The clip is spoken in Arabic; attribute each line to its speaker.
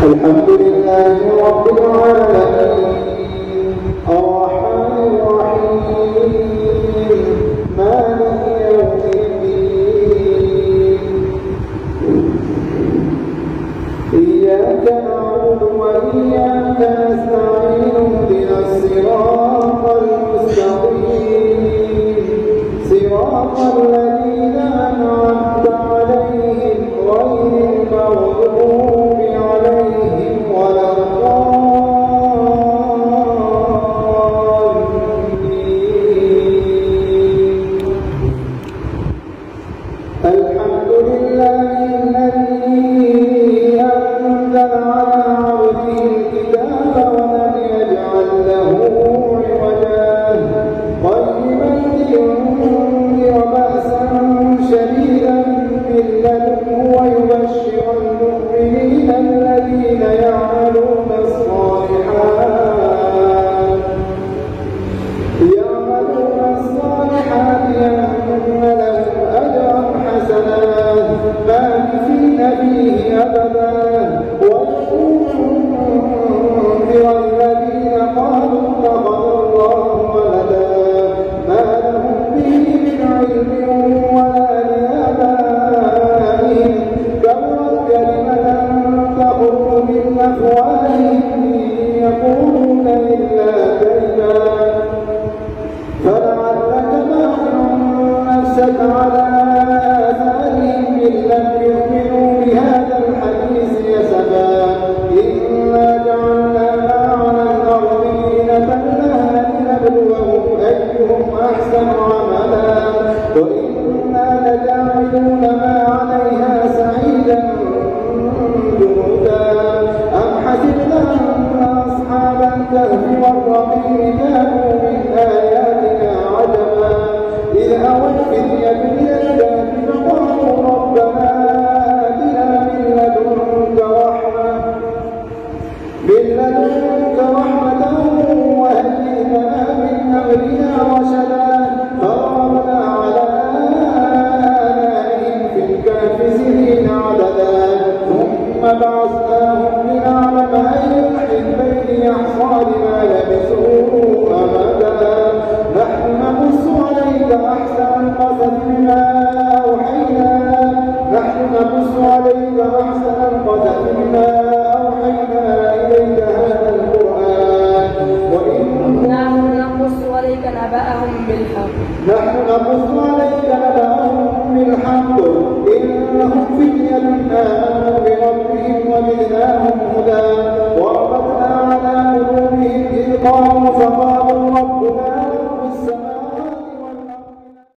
Speaker 1: الحمد لله رب العالمين الرحمن الرحيم مالك يوم الدين إياك نعبد وإياك نستعين اهدنا الصراط المستقيم صراط الذين أنعمت عليهم غير المغضوب عليهم ولا الضالين. الحمد لله الذي أنزل على عبده الكتاب ولم يجعل له عوجا قيما لينذر بأسا شديدا من لدنه ويبشر المؤمنين الذين يعملون الصالحات أن لهم أجرا حسنا ماكثين فيه أبدا وينذر الذين قالوا اتخذ الله ولدا ما لهم به من علم ولا لآبائهم كبرت كلمة تخرج من أفواههم يقولون إلا كذبا فلعلك باخع نفسك على آثارهم إن لم يؤمنوا بهذا الحديث أسفا إنا جعلنا ما على الأرض زينة لها لنبلوهم أيهم أحسن عملا وإنا لجاعلون ما عليها سعيدا جردا أم حسبت أن أصحاب الكهف والرقيم كانوا من آياتنا عجبا إذ أوى الفتية إلى الكهف فقالوا ربنا آتنا من لدنك رحمة وهيئ لنا من أمرنا رشدا فضربنا على آذانهم في الكهف سنين عددا ثم بعثناهم لنعلم أي الحزبين يحصى لما لبثوا أمدا نحن نقص عليك أحسن القصص بما أوحينا إليك هذا القرآن
Speaker 2: نحن نقص عليك نبأهم بالحق
Speaker 1: نحن نقص